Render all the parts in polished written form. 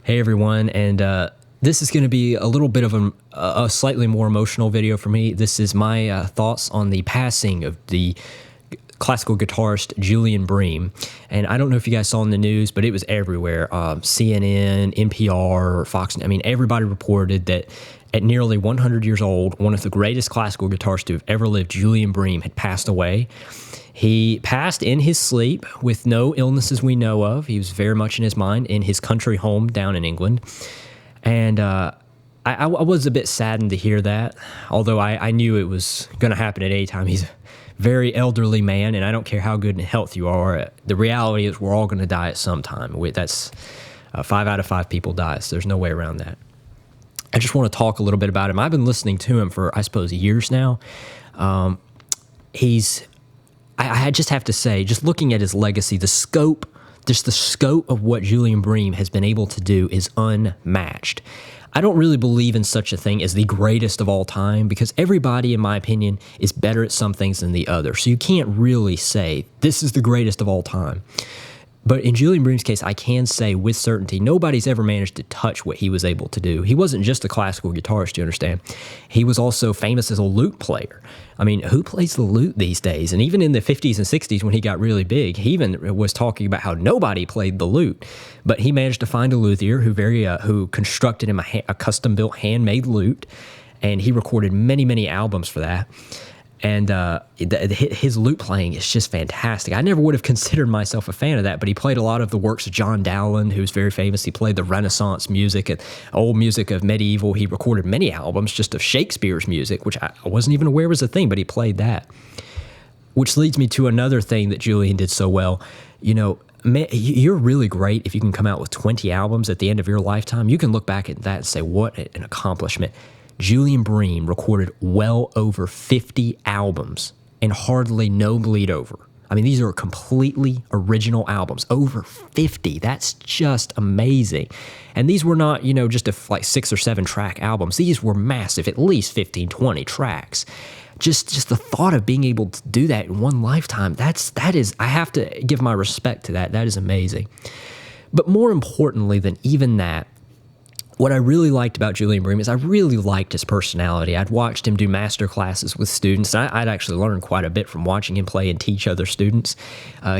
Hey everyone, and this is going to be a little bit of a slightly more emotional video for me. This is my thoughts on the passing of the classical guitarist Julian Bream. And I don't know if you guys saw in the news, but it was everywhere. CNN, NPR, Fox, I mean, everybody reported that at nearly 100 years old, one of the greatest classical guitarists to have ever lived, Julian Bream, had passed away. He passed in his sleep with no illnesses we know of. He was very much in his mind in his country home down in England. And I was a bit saddened to hear that, although I knew it was going to happen at any time. He's a very elderly man, and I don't care how good in health you are. The reality is we're all going to die at some time. That's 5 out of 5 people die, so there's no way around that. I just want to talk a little bit about him. I've been listening to him for, I suppose, years now. I just have to say, just looking at his legacy, the scope of what Julian Bream has been able to do is unmatched. I don't really believe in such a thing as the greatest of all time because everybody, in my opinion, is better at some things than the other. So you can't really say this is the greatest of all time. But in Julian Bream's case, I can say with certainty, nobody's ever managed to touch what he was able to do. He wasn't just a classical guitarist, you understand. He was also famous as a lute player. I mean, who plays the lute these days? And even in the 50s and 60s when he got really big, he even was talking about how nobody played the lute. But he managed to find a luthier who constructed him a custom-built handmade lute, and he recorded many, many albums for that. And his lute playing is just fantastic. I never would have considered myself a fan of that, but he played a lot of the works of John Dowland, who's very famous. He played the Renaissance music and old music of medieval. He recorded many albums just of Shakespeare's music, which I wasn't even aware was a thing, but he played that. Which leads me to another thing that Julian did so well. You know, man, you're really great if you can come out with 20 albums at the end of your lifetime. You can look back at that and say, what an accomplishment. Julian Bream recorded well over 50 albums and hardly no bleed over. I mean, these are completely original albums, over 50. That's just amazing. And these were not, just like 6 or 7 track albums. These were massive, at least 15, 20 tracks. Just the thought of being able to do that in one lifetime, that is, I have to give my respect to that. That is amazing. But more importantly than even that, what I really liked about Julian Bream is I really liked his personality. I'd watched him do master classes with students. I'd actually learned quite a bit from watching him play and teach other students.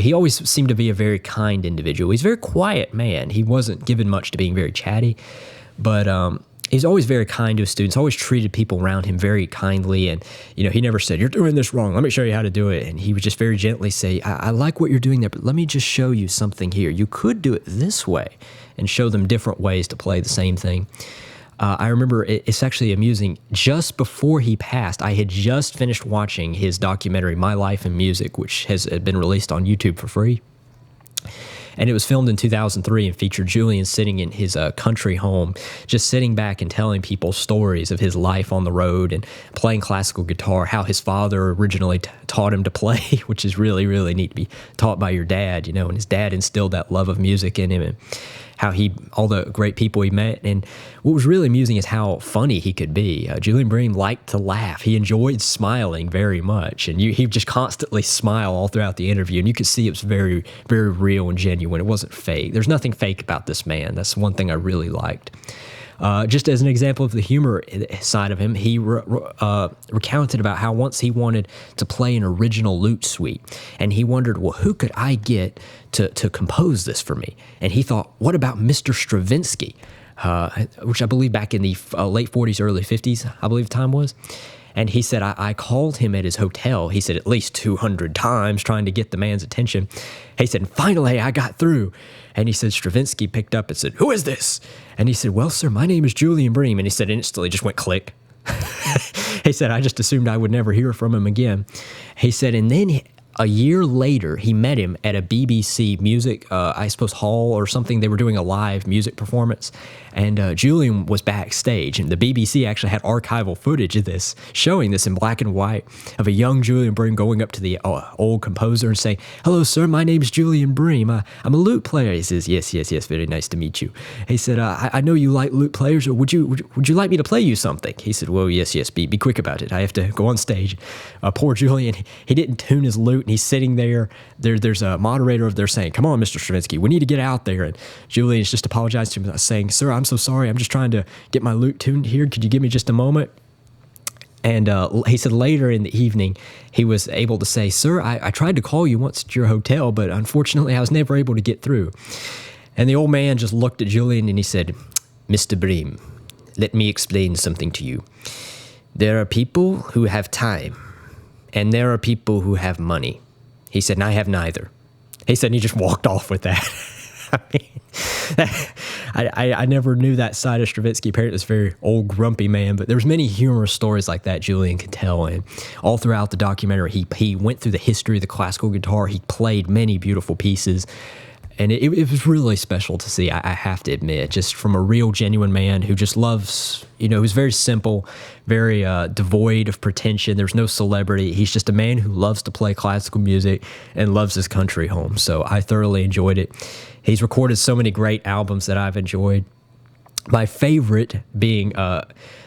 He always seemed to be a very kind individual. He's a very quiet man. He wasn't given much to being very chatty, but he's always very kind to his students, always treated people around him very kindly. And, he never said, "You're doing this wrong. Let me show you how to do it." And he would just very gently say, I like what you're doing there, but let me just show you something here. You could do it this way, and show them different ways to play the same thing. I remember it's actually amusing. Just before he passed, I had just finished watching his documentary, My Life in Music, which has been released on YouTube for free. And it was filmed in 2003 and featured Julian sitting in his country home, just sitting back and telling people stories of his life on the road and playing classical guitar, how his father originally taught him to play, which is really, really neat to be taught by your dad, and his dad instilled that love of music in him, and how all the great people he met. And what was really amusing is how funny he could be. Julian Bream liked to laugh. He enjoyed smiling very much. And he would just constantly smile all throughout the interview. And you could see it was very, very real and genuine. It wasn't fake. There's nothing fake about this man. That's one thing I really liked. Just as an example of the humor side of him, he recounted about how once he wanted to play an original lute suite, and he wondered, well, who could I get to compose this for me? And he thought, what about Mr. Stravinsky, which I believe back in the late 40s, early 50s, I believe the time was. And he said, I called him at his hotel, he said, at least 200 times trying to get the man's attention. He said, finally, I got through. And he said, Stravinsky picked up and said, who is this? And he said, well, sir, my name is Julian Bream. And he said, instantly just went click. He said, I just assumed I would never hear from him again. He said, and then a year later, he met him at a BBC music, I suppose, hall or something. They were doing a live music performance, and Julian was backstage, and the BBC actually had archival footage of this, showing this in black and white, of a young Julian Bream going up to the old composer and saying, hello, sir, my name is Julian Bream. I'm a lute player. He says, yes, very nice to meet you. He said, I know you like lute players, or would you like me to play you something? He said, well, yes, be quick about it. I have to go on stage. Poor Julian, he didn't tune his lute. and he's sitting there. There's a moderator over there saying, "Come on, Mr. Stravinsky, we need to get out there." And Julian's just apologized to him, saying, "Sir, I'm so sorry. I'm just trying to get my lute tuned here. Could you give me just a moment?" And he said later in the evening, he was able to say, "Sir, I tried to call you once at your hotel, but unfortunately I was never able to get through." And the old man just looked at Julian and he said, "Mr. Bream, let me explain something to you. There are people who have time, and there are people who have money." He said, "And I have neither." He said, and he just walked off with that. I mean, I never knew that side of Stravinsky. Apparently, this very old, grumpy man. But there's many humorous stories like that Julian could tell. And all throughout the documentary, he went through the history of the classical guitar. He played many beautiful pieces. And it was really special to see, I have to admit, just from a real, genuine man who just loves, who's very simple, very devoid of pretension. There's no celebrity. He's just a man who loves to play classical music and loves his country home. So I thoroughly enjoyed it. He's recorded so many great albums that I've enjoyed. My favorite being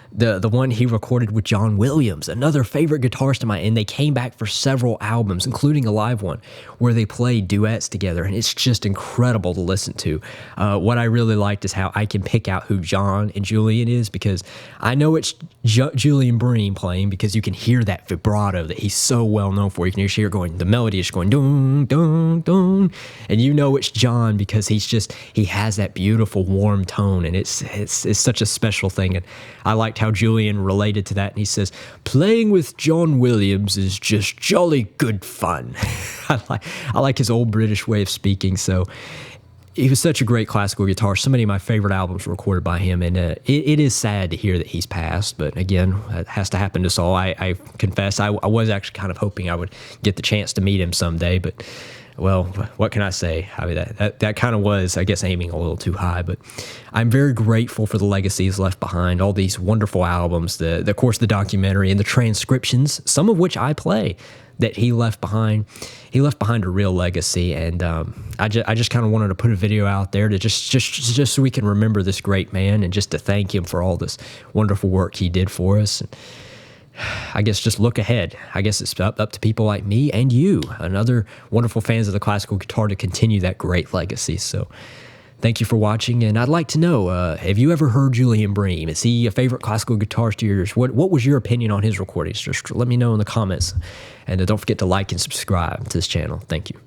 the one he recorded with John Williams, another favorite guitarist of mine, and they came back for several albums, including a live one, where they played duets together, and it's just incredible to listen to. What I really liked is how I can pick out who John and Julian is, because I know it's Julian Bream playing, because you can hear that vibrato that he's so well known for. You can hear it going, the melody is going, dun, dun, dun, and you know it's John because he has that beautiful warm tone, and it's such a special thing. And I liked how Julian related to that, and he says, "Playing with John Williams is just jolly good fun." I like his old British way of speaking. So he was such a great classical guitarist. So many of my favorite albums were recorded by him, and it is sad to hear that he's passed. But again, it has to happen to us all. I confess, I was actually kind of hoping I would get the chance to meet him someday, but well, what can I say? I mean, that kind of was, I guess, aiming a little too high, but I'm very grateful for the legacy he's left behind, all these wonderful albums, of course, the documentary and the transcriptions, some of which I play, that he left behind. He left behind a real legacy, and I just kind of wanted to put a video out there to just so we can remember this great man and just to thank him for all this wonderful work he did for us. And I guess just look ahead. I guess it's up to people like me and you and other wonderful fans of the classical guitar to continue that great legacy. So thank you for watching, and I'd like to know, have you ever heard Julian Bream? Is he a favorite classical guitarist of yours? What was your opinion on his recordings? Just let me know in the comments, and don't forget to like and subscribe to this channel. Thank you.